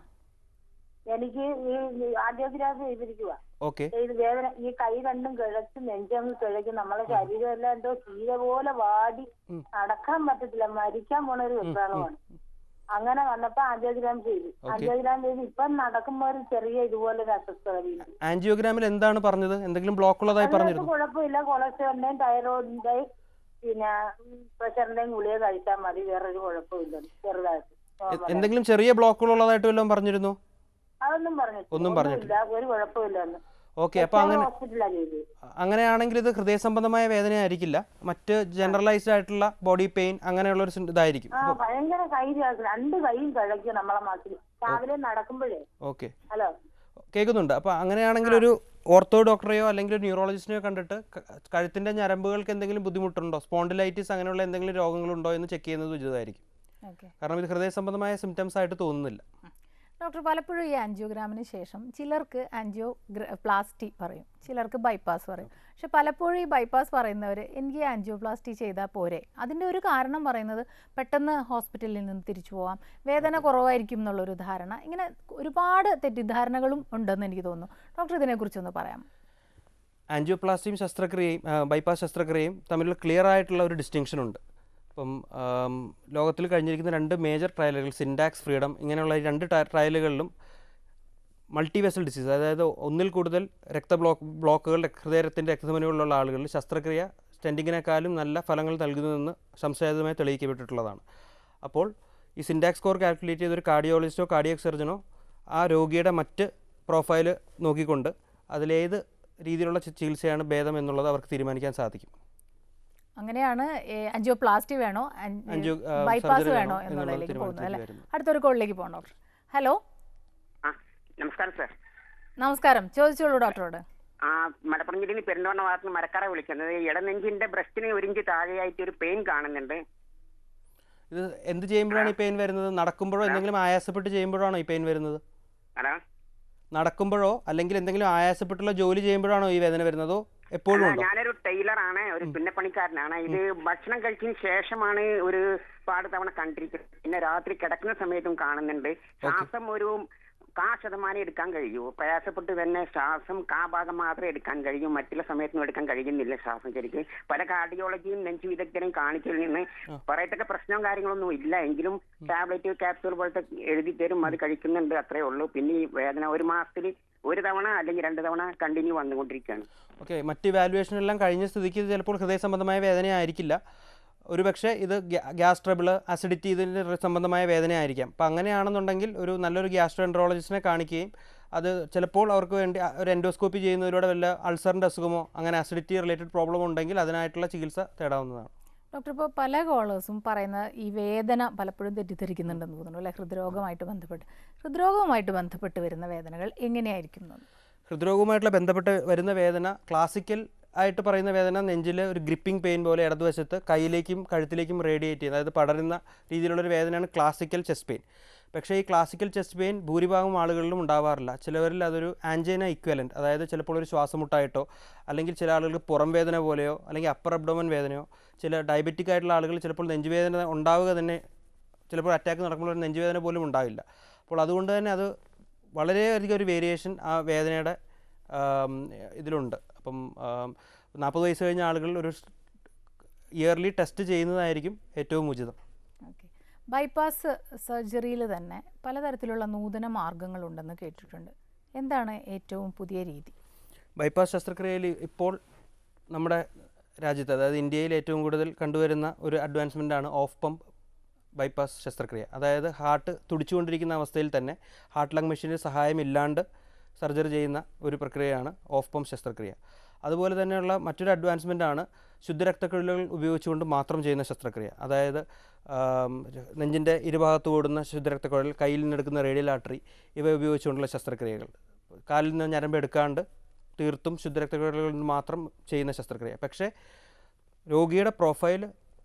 Speaker 6: എനിക്ക് ഈ ആൻജിയോഗ്രാഫി ചെയ്തിരിക്കുക.
Speaker 2: ഓക്കെ.
Speaker 6: വേദന ഈ കൈ രണ്ടും കിഴച്ച് നെഞ്ചങ്ങ് കിഴക്ക്, നമ്മളെ ശരീരം എല്ലാം എന്തോ ചീര പോലെ വാടി നടക്കാൻ പറ്റത്തില്ല, മരിക്കാൻ പോണ ഒരു വെപ്രാളമാണ്. അങ്ങനെ വന്നപ്പോ ആൻജിയോഗ്രാം ചെയ്തു. ആൻജിയോഗ്രാം ചെയ്ത് ഇപ്പം നടക്കുമ്പോ ഒരു ചെറിയ ഇതുപോലെ ഒരു അസ്വസ്ഥത.
Speaker 2: ആൻജിയോഗ്രാമിൽ എന്താണ് പറഞ്ഞത്? എന്തെങ്കിലും ബ്ലോക്ക് ഉള്ളതായി പറഞ്ഞിരുന്നു?
Speaker 6: കുഴപ്പമില്ല, കൊളസ്ട്രോളിന്റെയും തൈറോയിഡിന്റെയും പിന്നെ പ്രഷറിന്റെയും ഗുളിക കഴിച്ചാൽ മതി, വേറൊരു കുഴപ്പമില്ല. ചെറുതായിട്ട്
Speaker 2: എന്തെങ്കിലും ചെറിയ ബ്ലോക്കുകൾ ഉള്ളതായിട്ട് വല്ലതും പറഞ്ഞിരുന്നു?
Speaker 6: അതൊന്നും പറഞ്ഞിട്ടില്ല, ഒരു കുഴപ്പമില്ലെന്ന്.
Speaker 2: ഓക്കെ. അപ്പൊ അങ്ങനെയാണെങ്കിൽ ഇത് ഹൃദയ സംബന്ധമായ വേദന ആയിരിക്കില്ല, മറ്റ് ജനറലൈസ്ഡ് ആയിട്ടുള്ള ബോഡി പെയിൻ അങ്ങനെയുള്ള ഒരു ഇതായിരിക്കും.
Speaker 6: ഭയങ്കര കൈ 2 കൈയും കിഴക്കും നമ്മളെ മാറ്റിൽ രാവിലെ നടക്കുമ്പോഴേ.
Speaker 2: ഓക്കെ.
Speaker 6: ഹലോ,
Speaker 2: കേൾക്കുന്നുണ്ട്. അപ്പൊ അങ്ങനെയാണെങ്കിൽ ഒരു ഓർത്തോ ഡോക്ടറെയോ അല്ലെങ്കിൽ ഒരു ന്യൂറോളജിസ്റ്റിനെയോ കണ്ടിട്ട് കഴുത്തിന്റെ ഞരമ്പുകൾക്ക് എന്തെങ്കിലും ബുദ്ധിമുട്ടുണ്ടോ, സ്പോണ്ടിലൈറ്റിസ് അങ്ങനെയുള്ള എന്തെങ്കിലും രോഗങ്ങളുണ്ടോ എന്ന് ചെക്ക് ചെയ്യുന്നത് ഉചിതമായിരിക്കും. കാരണം ഇത് ഹൃദയ സംബന്ധമായ സിംറ്റംസ് ആയിട്ട് തോന്നുന്നില്ല.
Speaker 1: ഡോക്ടർ, പലപ്പോഴും ഈ ആൻജിയോഗ്രാമിന് ശേഷം ചിലർക്ക് പ്ലാസ്റ്റി പറയും, ചിലർക്ക് ബൈപ്പാസ് പറയും. പക്ഷെ പലപ്പോഴും ഈ ബൈപ്പാസ് പറയുന്നവർ എനിക്ക് ആൻജിയോപ്ലാസ്റ്റി ചെയ്താൽ പോരെ. അതിൻ്റെ ഒരു കാരണം പറയുന്നത് പെട്ടെന്ന് ഹോസ്പിറ്റലിൽ നിന്ന് തിരിച്ചു പോകാം, വേദന കുറവായിരിക്കും എന്നുള്ളൊരു ധാരണ. ഇങ്ങനെ ഒരുപാട് തെറ്റിദ്ധാരണകളും ഉണ്ടെന്ന് എനിക്ക് തോന്നുന്നു. ഡോക്ടർ ഇതിനെക്കുറിച്ചൊന്ന് പറയാം.
Speaker 2: ആൻജിയോപ്ലാസ്റ്റിയും ശസ്ത്രക്രിയയും ബൈപ്പാസ് ശസ്ത്രക്രിയയും തമ്മിലുള്ള ക്ലിയർ ആയിട്ടുള്ള ഒരു ഡിസ്റ്റിങ്ഷൻ ഉണ്ട്. ഇപ്പം ലോകത്തിൽ കഴിഞ്ഞിരിക്കുന്ന 2 മേജർ ട്രയലുകൾ, സിൻഡാക്സ്, ഫ്രീഡം, ഇങ്ങനെയുള്ള 2 ട്രയലുകളിലും മൾട്ടി വെസൽ ഡിസീസ്, അതായത് ഒന്നിൽ കൂടുതൽ ബ്ലോക്കുകൾ ഹൃദയത്തിൻ്റെ രക്തധമനികളിലുള്ള ആളുകളിൽ ശസ്ത്രക്രിയ സ്റ്റെൻറ്റിങ്ങിനേക്കാളും നല്ല ഫലങ്ങൾ നൽകുന്നതെന്ന് സംശയാതീതമായി തെളിയിക്കപ്പെട്ടിട്ടുള്ളതാണ്. അപ്പോൾ ഈ സിൻഡാക്സ് സ്കോർ കാൽക്കുലേറ്റ് ചെയ്ത ഒരു കാർഡിയോളജിസ്റ്റോ കാർഡിയക് സർജനോ ആ രോഗിയുടെ മറ്റ് പ്രൊഫൈൽ നോക്കിക്കൊണ്ട് അതിലേത് രീതിയിലുള്ള ചികിത്സയാണ് ഭേദം എന്നുള്ളത് അവർക്ക് തീരുമാനിക്കാൻ സാധിക്കും.
Speaker 1: അങ്ങനെയാണ് ആൻജിയോപ്ലാസ്റ്റി വേണോ ബൈപ്പാസ് വേണോ എന്നുള്ളതിലേക്ക് പോകുന്നത് അല്ലേ? അടുത്തൊരു കോളിലേക്ക് പോകണം ഡോക്ടർ. ഹലോ,
Speaker 7: നമസ്കാരം സർ.
Speaker 1: നമസ്കാരം, ചോദിച്ചോളൂ ഡോക്ടറോട്.
Speaker 7: മലപ്പുറം ജില്ലയിൽ പെരുന്തോണ ഭാഗത്ത് നിന്ന് മരക്കാറ വിളിക്കുന്നത്. ഇടനെഞ്ചിന്റെ ബ്രസ്റ്റിന് 1 ഇഞ്ച് താഴെയായിട്ട് ഒരു പെയിൻ കാണുന്നുണ്ട്.
Speaker 2: ഇത് എന്ത് ചെയ്യുമ്പോഴാണ് ഈ പെയിൻ വരുന്നത്? നടക്കുമ്പോഴോ എന്തെങ്കിലും ആയാസപ്പെട്ട് ചെയ്യുമ്പോഴാണോ ഈ പെയിൻ വരുന്നത്? നടക്കുമ്പോഴോ അല്ലെങ്കിൽ എന്തെങ്കിലും ആയാസപ്പെട്ടുള്ള ജോലി ചെയ്യുമ്പോഴാണോ ഈ വേദന വരുന്നതോ എപ്പോഴും?
Speaker 7: ഞാനൊരു ടൈലറാണ്, ഒരു തുന്നപ്പണിക്കാരനാണ്. ഇത് ഭക്ഷണം കഴിച്ചതിന് ശേഷമാണ് ഒരു പാട് തവണ കണ്ടിരിക്കുന്നത്. പിന്നെ രാത്രി കിടക്കുന്ന സമയത്തും കാണുന്നുണ്ട്. ശ്വാസം ഒരു 1% എടുക്കാൻ കഴിയൂ. പ്രയാസപ്പെട്ട് തന്നെ ശ്വാസം ഭാഗം മാത്രമേ എടുക്കാൻ കഴിയൂ, മറ്റുള്ള സമയത്തൊന്നും എടുക്കാൻ കഴിയുന്നില്ല ശ്വാസം ശരിക്ക്. പല കാർഡിയോളജിയും നെഞ്ചു വിദഗ്ധരെയും കാണിച്ചതിൽ നിന്ന് പറയത്തക്ക പ്രശ്നവും കാര്യങ്ങളൊന്നും ഇല്ല. എങ്കിലും ടാബ്ലറ്റ് ക്യാപ്സൂൾ പോലത്തെ എഴുതി തരും, അത് കഴിക്കുന്നുണ്ട്, അത്രേ ഉള്ളൂ. പിന്നെ ഈ വേദന 1 മാസത്തിൽ 1 തവണ അല്ലെങ്കിൽ 2 തവണ കണ്ടിന്യൂ വന്നുകൊണ്ടിരിക്കുകയാണ്.
Speaker 2: ഓക്കെ, മറ്റ് ഇവാലുവേഷൻ എല്ലാം കഴിഞ്ഞ സ്ഥിതിക്ക് ചിലപ്പോൾ ഹൃദയ സംബന്ധമായ വേദനയായിരിക്കില്ല. ഒരുപക്ഷെ ഇത് ഗ്യാസ് ട്രബിൾ, അസിഡിറ്റി, ഇതിൻ്റെ സംബന്ധമായ വേദനയായിരിക്കാം. അപ്പോൾ അങ്ങനെയാണെന്നുണ്ടെങ്കിൽ ഒരു നല്ലൊരു ഗ്യാസ്ട്രോഎൻട്രോളജിസ്റ്റിനെ കാണിക്കുകയും അത് ചിലപ്പോൾ അവർക്ക് വേണ്ടി ഒരു എൻഡോസ്കോപ്പി ചെയ്യുന്നതിലൂടെ വല്ല അൾസറിൻ്റെ അസുഖമോ അങ്ങനെ അസിഡിറ്റി റിലേറ്റഡ് പ്രോബ്ലമോ ഉണ്ടെങ്കിൽ അതിനായിട്ടുള്ള ചികിത്സ തേടാവുന്നതാണ്.
Speaker 1: ഡോക്ടർ, ഇപ്പോൾ പല കോളേഴ്സും പറയുന്ന ഈ വേദന പലപ്പോഴും തെറ്റിദ്ധരിക്കുന്നുണ്ടെന്ന് തോന്നുന്നു അല്ലേ? ഹൃദ്രോഗവുമായിട്ട് ബന്ധപ്പെട്ട് വരുന്ന വേദനകൾ എങ്ങനെയായിരിക്കും?
Speaker 2: ഹൃദ്രോഗവുമായിട്ടുള്ള ബന്ധപ്പെട്ട് വരുന്ന വേദന ക്ലാസിക്കൽ ആയിട്ട് പറയുന്ന വേദന നെഞ്ചിൽ ഒരു ഗ്രിപ്പിംഗ് പെയിൻ പോലെ ഇടതുവശത്ത് കൈയിലേക്കും കഴുത്തിലേക്കും റേഡിയേറ്റ് ചെയ്യുന്നത്, അതായത് പടരുന്ന രീതിയിലുള്ളൊരു വേദനയാണ് ക്ലാസിക്കൽ ചെസ്റ്റ് പെയിൻ. പക്ഷേ ഈ ക്ലാസിക്കൽ ചെസ്റ്റ് പെയിൻ ഭൂരിഭാഗം ആളുകളിലും ഉണ്ടാവാറില്ല. ചിലവരിൽ അതൊരു ആൻജൈന ഇക്വലൻറ്റ്, അതായത് ചിലപ്പോൾ ഒരു ശ്വാസമുട്ടായിട്ടോ അല്ലെങ്കിൽ ചില ആളുകൾക്ക് പുറം വേദന പോലെയോ അല്ലെങ്കിൽ അപ്പർ അബ്ഡോമൻ വേദനയോ, ചില ഡയബറ്റിക് ആയിട്ടുള്ള ആളുകൾ ചിലപ്പോൾ നെഞ്ചുവേദന ഉണ്ടാവുക തന്നെ, ചിലപ്പോൾ അറ്റാക്ക് നടക്കുമ്പോൾ ഒരു നെഞ്ചുവേദന പോലും ഉണ്ടാവില്ല. അപ്പോൾ അതുകൊണ്ട് തന്നെ അത് വളരെയധികം ഒരു വേരിയേഷൻ ആ വേദനയുടെ ഇതിലുണ്ട്. അപ്പം 40 വയസ്സ് കഴിഞ്ഞ ആളുകൾ ഒരു ഇയർലി ടെസ്റ്റ് ചെയ്യുന്നതായിരിക്കും ഏറ്റവും ഉചിതം.
Speaker 1: ഓക്കെ, ബൈപ്പാസ് സർജറിയിൽ തന്നെ പലതരത്തിലുള്ള നൂതന മാർഗങ്ങളുണ്ടെന്ന് കേട്ടിട്ടുണ്ട്. എന്താണ് ഏറ്റവും പുതിയ രീതി?
Speaker 2: ബൈപ്പാസ് ശസ്ത്രക്രിയയിൽ ഇപ്പോൾ നമ്മുടെ രാജ്യത്ത്, അതായത് ഇന്ത്യയിൽ ഏറ്റവും കൂടുതൽ കണ്ടുവരുന്ന ഒരു അഡ്വാൻസ്മെൻ്റാണ് ഓഫ് പമ്പ് ബൈപ്പാസ് ശസ്ത്രക്രിയ. അതായത് ഹാർട്ട് തുടിച്ചുകൊണ്ടിരിക്കുന്ന അവസ്ഥയിൽ തന്നെ ഹാർട്ട് ലങ് മെഷീൻ്റെ സഹായമില്ലാണ്ട് സർജറി ചെയ്യുന്ന ഒരു പ്രക്രിയയാണ് ഓഫ് പമ്പ് ശസ്ത്രക്രിയ. അതുപോലെ തന്നെയുള്ള മറ്റൊരു അഡ്വാൻസ്മെൻ്റാണ് ശുദ്ധരക്തക്കുഴലുകൾ ഉപയോഗിച്ചുകൊണ്ട് മാത്രം ചെയ്യുന്ന ശസ്ത്രക്രിയ. അതായത് നെഞ്ചിൻ്റെ ഇരുഭാഗത്ത് ഓടുന്ന ശുദ്ധരക്തക്കുഴൽ, കയ്യിൽ നിന്നെടുക്കുന്ന റേഡിയൽ ആർട്ടറി, ഇവ ഉപയോഗിച്ചുകൊണ്ടുള്ള ശസ്ത്രക്രിയകൾ. കാലിൽ നിന്ന് ഞരമ്പ് എടുക്കാണ്ട് തീർത്തും ശുദ്ധരക്തക്കുഴലുകളിൽ നിന്ന് മാത്രം ചെയ്യുന്ന ശസ്ത്രക്രിയ. പക്ഷേ രോഗിയുടെ പ്രൊഫൈൽ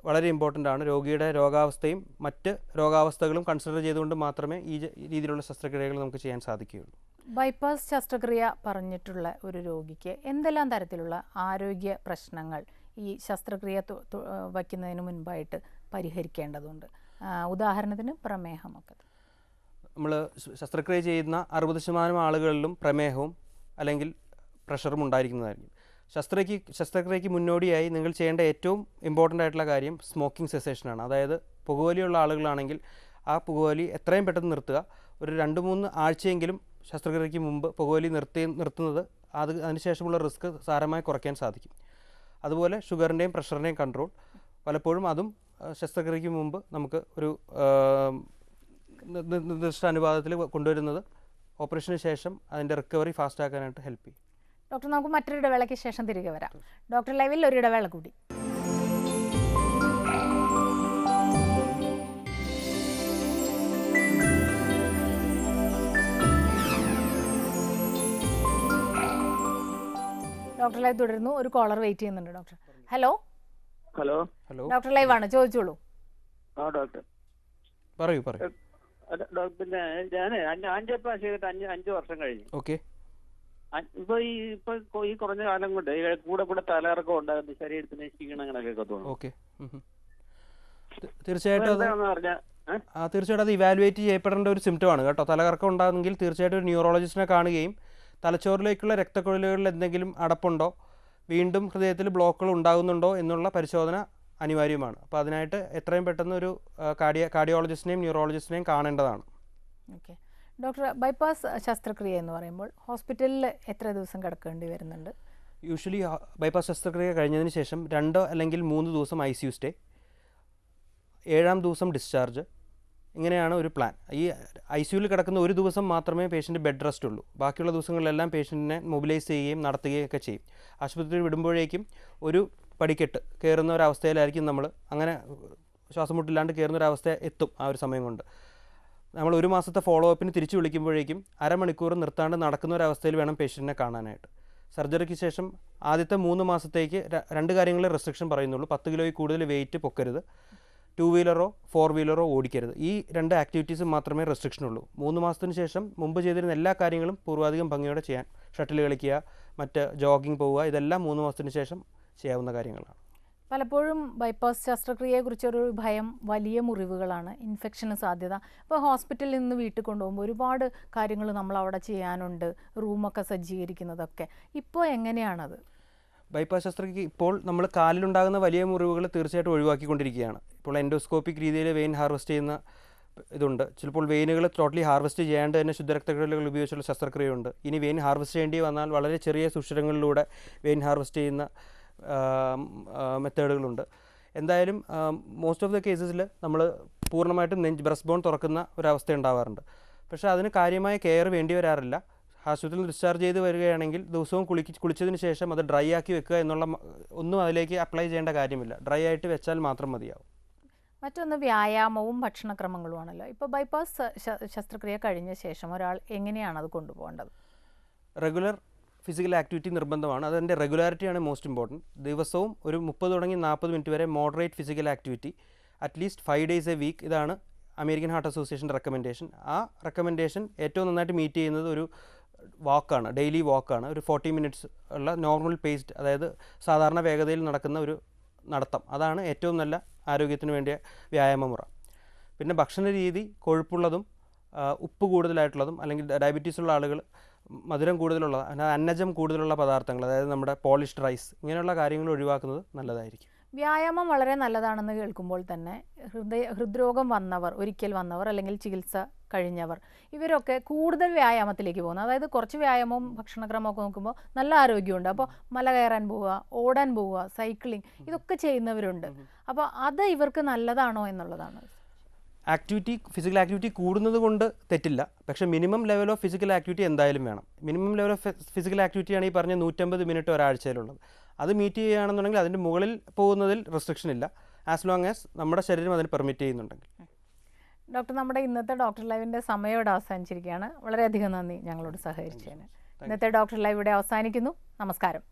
Speaker 2: വളരെ ഇമ്പോർട്ടൻ്റ് ആണ്. രോഗിയുടെ രോഗാവസ്ഥയും മറ്റ് രോഗാവസ്ഥകളും കൺസിഡർ ചെയ്തുകൊണ്ട് മാത്രമേ ഈ രീതിയിലുള്ള ശസ്ത്രക്രിയകൾ നമുക്ക് ചെയ്യാൻ സാധിക്കുകയുള്ളൂ.
Speaker 1: ബൈപ്പാസ് ശസ്ത്രക്രിയ പറഞ്ഞിട്ടുള്ള ഒരു രോഗിക്ക് എന്തെല്ലാം തരത്തിലുള്ള ആരോഗ്യ പ്രശ്നങ്ങൾ ഈ ശസ്ത്രക്രിയ വയ്ക്കുന്നതിന് മുൻപായിട്ട് പരിഹരിക്കേണ്ടതുണ്ട്? ഉദാഹരണത്തിന് പ്രമേഹമൊക്കെ.
Speaker 2: നമ്മൾ ശസ്ത്രക്രിയ ചെയ്യുന്ന 60% ആളുകളിലും പ്രമേഹവും അല്ലെങ്കിൽ പ്രഷറും ഉണ്ടായിരിക്കുന്നതായിരിക്കും. ശസ്ത്രക്രിയയ്ക്ക് മുന്നോടിയായി നിങ്ങൾ ചെയ്യേണ്ട ഏറ്റവും ഇമ്പോർട്ടൻ്റ് ആയിട്ടുള്ള കാര്യം സ്മോക്കിംഗ് സെസേഷനാണ്. അതായത് പുകവലിയുള്ള ആളുകളാണെങ്കിൽ ആ പുകവലി എത്രയും പെട്ടെന്ന് നിർത്തുക. ഒരു 2-3 ആഴ്ചയെങ്കിലും ശസ്ത്രക്രിയയ്ക്ക് മുമ്പ് പുകവലി നിർത്തുന്നത് അതിനുശേഷമുള്ള റിസ്ക് സാരമായി കുറയ്ക്കാൻ സാധിക്കും. അതുപോലെ ഷുഗറിൻ്റെയും പ്രഷറിൻ്റെയും കൺട്രോൾ പലപ്പോഴും അതും ശസ്ത്രക്രിയയ്ക്ക് മുമ്പ് നമുക്ക് ഒരു നിർദ്ദിഷ്ട അനുപാതത്തിൽ കൊണ്ടുവരുന്നത് ഓപ്പറേഷന് ശേഷം അതിൻ്റെ റിക്കവറി ഫാസ്റ്റ് ആക്കാനായിട്ട് ഹെൽപ്പ് ചെയ്യും.
Speaker 1: ഡോക്ടർ, നമുക്ക് മറ്റൊരു ഇടവേളയ്ക്ക് ശേഷം തിരികെ വരാം. ഡോക്ടർ ലൈവിൽ ഒരു ഇടവേള കൂടി. ഡോക്ടർ ലൈവ് തുടരുന്നു. ഒരു കോളർ വെയിറ്റ് ചെയ്യുന്നുണ്ട്. Doctor, hello.
Speaker 3: Hello.
Speaker 2: Hello,
Speaker 1: doctor live ആണ്, ചോദിച്ചോളൂ.
Speaker 3: ഡോക്ടർ
Speaker 2: പറയൂ.
Speaker 8: പിന്നെ ഞാൻ ആൻജിയോപ്ലാസ്റ്റി ചെയ്തിട്ട് 5 വർഷം കഴിഞ്ഞു.
Speaker 2: ഓക്കെ.
Speaker 8: ഇപ്പൊ ഈ കുറഞ്ഞ കാലം കൊണ്ട് കൂടെ തലകറക്കം ഉണ്ടാകുന്നു, ശരീരത്തിന് ക്ഷീണങ്ങളൊക്കെ തോന്നുന്നു.
Speaker 2: ഓക്കെ. തീർച്ചയായിട്ടും അത് ഇവാലുവേറ്റ് ചെയ്യപ്പെടേണ്ട ഒരു സിംറ്റം ആണ് കേട്ടോ. തലകറക്കം ഉണ്ടാകുമെങ്കിൽ തീർച്ചയായിട്ടും ഒരു ന്യൂറോളജിസ്റ്റിനെ കാണുകയും തലച്ചോറിലേക്കുള്ള രക്തക്കുഴലുകളിൽ എന്തെങ്കിലും അടപ്പുണ്ടോ, വീണ്ടും ഹൃദയത്തിൽ ബ്ലോക്കുകൾ ഉണ്ടാകുന്നുണ്ടോ എന്നുള്ള പരിശോധന അനിവാര്യമാണ്. അപ്പോൾ അതിനായിട്ട് എത്രയും പെട്ടെന്ന് ഒരു കാർഡിയോളജിസ്റ്റിനെയും ന്യൂറോളജിസ്റ്റിനെയും കാണേണ്ടതാണ്.
Speaker 1: ഓക്കെ ഡോക്ടർ, ബൈപ്പാസ് ശസ്ത്രക്രിയ എന്ന് പറയുമ്പോൾ ഹോസ്പിറ്റലിൽ എത്ര ദിവസം കിടക്കേണ്ടി വരുന്നുണ്ട്?
Speaker 2: യൂഷ്വലി ബൈപ്പാസ് ശസ്ത്രക്രിയ കഴിഞ്ഞതിന് ശേഷം 2 അല്ലെങ്കിൽ 3 ദിവസം ICU സ്റ്റേ, 7ാം ദിവസം ഡിസ്ചാർജ്, ഇങ്ങനെയാണ് ഒരു പ്ലാൻ. ഈ ICUവിൽ കിടക്കുന്ന ഒരു ദിവസം മാത്രമേ പേഷ്യൻ്റ് ബെഡ് റെസ്റ്റ് ഉള്ളൂ. ബാക്കിയുള്ള ദിവസങ്ങളിലെല്ലാം പേഷ്യൻറ്റിനെ മൊബിലൈസ് ചെയ്യുകയും നടത്തുകയും ഒക്കെ ചെയ്യും. ആശുപത്രിയിൽ വിടുമ്പോഴേക്കും ഒരു പടിക്കെട്ട് കയറുന്ന ഒരവസ്ഥയിലായിരിക്കും നമ്മൾ. അങ്ങനെ ശ്വാസം മുട്ടില്ലാണ്ട് കയറുന്ന ഒരവസ്ഥ എത്തും ആ ഒരു സമയം കൊണ്ട്. നമ്മൾ 1 മാസത്തെ ഫോളോ അപ്പിന് തിരിച്ചു വിളിക്കുമ്പോഴേക്കും അരമണിക്കൂർ നിർത്താണ്ട് നടക്കുന്ന ഒരവസ്ഥയിൽ വേണം പേഷ്യൻറ്റിനെ കാണാനായിട്ട്. സർജറിക്ക് ശേഷം ആദ്യത്തെ 3 മാസത്തേക്ക് 2 കാര്യങ്ങളിൽ റെസ്ട്രിക്ഷൻ പറയുന്നുള്ളൂ. 10 കിലോയിൽ കൂടുതൽ വെയിറ്റ് പൊക്കരുത്, 2 വീലറോ 4 വീലറോ ഓടിക്കരുത്. ഈ 2 ആക്ടിവിറ്റീസ് മാത്രമേ റെസ്ട്രിക്ഷൻ ഉള്ളൂ. 3 മാസത്തിന് ശേഷം മുമ്പ് ചെയ്തിരുന്ന എല്ലാ കാര്യങ്ങളും പൂർവാധികം ഭംഗിയോടെ ചെയ്യാൻ, ഷട്ടിൽ കളിക്കുക, മറ്റ് ജോഗിങ് പോവുക, ഇതെല്ലാം 3 മാസത്തിന് ശേഷം ചെയ്യാവുന്ന കാര്യങ്ങളാണ്.
Speaker 1: പലപ്പോഴും ബൈപ്പാസ് ശസ്ത്രക്രിയയെക്കുറിച്ചൊരു ഭയം വലിയ മുറിവുകളാണ്, ഇൻഫെക്ഷന് സാധ്യത. ഇപ്പോൾ ഹോസ്പിറ്റലിൽ നിന്ന് വീട്ടിൽ കൊണ്ടുപോകുമ്പോൾ ഒരുപാട് കാര്യങ്ങൾ നമ്മൾ അവിടെ ചെയ്യാനുണ്ട്, റൂമൊക്കെ സജ്ജീകരിക്കുന്നതൊക്കെ. ഇപ്പോൾ എങ്ങനെയാണത്?
Speaker 2: ബൈപ്പാസ് ശസ്ത്രക്രിയ ഇപ്പോൾ നമ്മൾ കാലിലുണ്ടാകുന്ന വലിയ മുറിവുകൾ തീർച്ചയായിട്ടും ഒഴിവാക്കിക്കൊണ്ടിരിക്കുകയാണ്. ഇപ്പോൾ എൻഡോസ്കോപ്പിക് രീതിയിൽ വെയിൻ ഹാർവെസ്റ്റ് ചെയ്യുന്ന ഇതുണ്ട്. ചിലപ്പോൾ വെയിനുകൾ ടോട്ടലി ഹാർവെസ്റ്റ് ചെയ്യാണ്ട് തന്നെ ശുദ്ധരക്തക്കുഴലുകൾ ഉപയോഗിച്ചുള്ള ശസ്ത്രക്രിയയുണ്ട്. ഇനി വെയിൻ ഹാർവെസ്റ്റ് ചെയ്യേണ്ടി വന്നാൽ വളരെ ചെറിയ സുഷിരങ്ങളിലൂടെ വെയിൻ ഹാർവെസ്റ്റ് ചെയ്യുന്ന മെത്തേഡുകളുണ്ട്. എന്തായാലും മോസ്റ്റ് ഓഫ് ദ കേസസിൽ നമ്മൾ പൂർണ്ണമായിട്ടും ബ്രസ്റ്റ് ബോൺ തുറക്കുന്ന ഒരവസ്ഥ ഉണ്ടാവാറുണ്ട്. പക്ഷേ അതിന് കാര്യമായ കെയർ വേണ്ടി വരാറില്ല. ആശുപത്രിയിൽ ഡിസ്ചാർജ് ചെയ്ത് വരികയാണെങ്കിൽ ദിവസവും കുളിച്ചതിന് ശേഷം അത് ഡ്രൈ ആക്കി വെക്കുക എന്നുള്ള ഒന്നും അതിലേക്ക് അപ്ലൈ ചെയ്യേണ്ട കാര്യമില്ല. ഡ്രൈ ആയിട്ട് വെച്ചാൽ മാത്രം മതിയാവും.
Speaker 1: മറ്റൊന്ന് വ്യായാമവും ഭക്ഷണക്രമങ്ങളുമാണല്ലോ. ഇപ്പോൾ ബൈപ്പാസ് ശസ്ത്രക്രിയ കഴിഞ്ഞ ശേഷം ഒരാൾ എങ്ങനെയാണ് അത് കൊണ്ടുപോകേണ്ടത്?
Speaker 2: റെഗുലർ ഫിസിക്കൽ ആക്ടിവിറ്റി നിർബന്ധമാണ്. അതിൻ്റെ റെഗുലാരിറ്റിയാണ് മോസ്റ്റ് ഇമ്പോർട്ടൻറ്റ്. ദിവസവും ഒരു 30 തുടങ്ങി 40 മിനിറ്റ് വരെ moderate physical activity at least 5 days a week. ഇതാണ് അമേരിക്കൻ ഹാർട്ട് അസോസിയേഷൻ്റെ റെക്കമെൻഡേഷൻ. ആ റെക്കമെൻഡേഷൻ ഏറ്റവും നന്നായിട്ട് മീറ്റ് ചെയ്യുന്നത് ഒരു വാക്കാണ്, ഡെയിലി വാക്കാണ്. ഒരു 40 മിനിറ്റ്സ് ഉള്ള നോർമൽ പേസ്ഡ്, അതായത് സാധാരണ വേഗതയിൽ നടക്കുന്ന ഒരു നടത്തം. അതാണ് ഏറ്റവും നല്ല ആരോഗ്യത്തിന് വേണ്ടിയ വ്യായാമമുറ. പിന്നെ ഭക്ഷണ രീതി കൊഴുപ്പുള്ളതും ഉപ്പ് കൂടുതലായിട്ടുള്ളതും അല്ലെങ്കിൽ ഡയബറ്റീസ് ഉള്ള ആളുകൾ മധുരം കൂടുതലുള്ള, അന്നജം കൂടുതലുള്ള പദാർത്ഥങ്ങൾ, അതായത് നമ്മുടെ പോളിഷ്ഡ് റൈസ്, ഇങ്ങനെയുള്ള കാര്യങ്ങൾ ഒഴിവാക്കുന്നത് നല്ലതായിരിക്കും.
Speaker 1: വ്യായാമം വളരെ നല്ലതാണെന്ന് കേൾക്കുമ്പോൾ തന്നെ ഹൃദ്രോഗം വന്നവർ, ഒരിക്കൽ വന്നവർ അല്ലെങ്കിൽ ചികിത്സ കഴിഞ്ഞവർ, ഇവരൊക്കെ കൂടുതൽ വ്യായാമത്തിലേക്ക് പോകുന്നു. അതായത് കുറച്ച് വ്യായാമവും ഭക്ഷണക്രമമൊക്കെ നോക്കുമ്പോൾ നല്ല ആരോഗ്യമുണ്ട്. അപ്പോൾ മല കയറാൻ പോവുക, ഓടാൻ പോവുക, സൈക്ലിംഗ്, ഇതൊക്കെ ചെയ്യുന്നവരുണ്ട്. അപ്പോൾ അത് ഇവർക്ക് നല്ലതാണോ എന്നുള്ളതാണ്.
Speaker 2: ഫിസിക്കൽ ആക്ടിവിറ്റി കൂടുന്നത് കൊണ്ട് തെറ്റില്ല. പക്ഷേ minimum level of physical activity എന്തായാലും വേണം. മിനിമം ലെവൽ ഓഫ് ഫിസിക്കൽ ആക്ടിവിറ്റിയാണ് ഈ പറഞ്ഞ 150 മിനിറ്റ് ഒരാഴ്ചയിലുള്ളത്. അത് മീറ്റ് ചെയ്യുകയാണെന്നുണ്ടെങ്കിൽ അതിൻ്റെ മുകളിൽ പോകുന്നതിൽ റെസ്ട്രിക്ഷൻ ഇല്ല, ആസ് ലോങ് ആസ് നമ്മുടെ ശരീരം അതിന് പെർമിറ്റ് ചെയ്യുന്നുണ്ടെങ്കിൽ.
Speaker 1: ഡോക്ടർ, നമ്മുടെ ഇന്നത്തെ ഡോക്ടർ ലൈവിൻ്റെ സമയം ഇവിടെ അവസാനിച്ചിരിക്കുകയാണ്. വളരെയധികം നന്ദി ഞങ്ങളോട് സഹകരിച്ചതിന്. ഇന്നത്തെ ഡോക്ടർ ലൈവ് ഇവിടെ അവസാനിക്കുന്നു. നമസ്കാരം.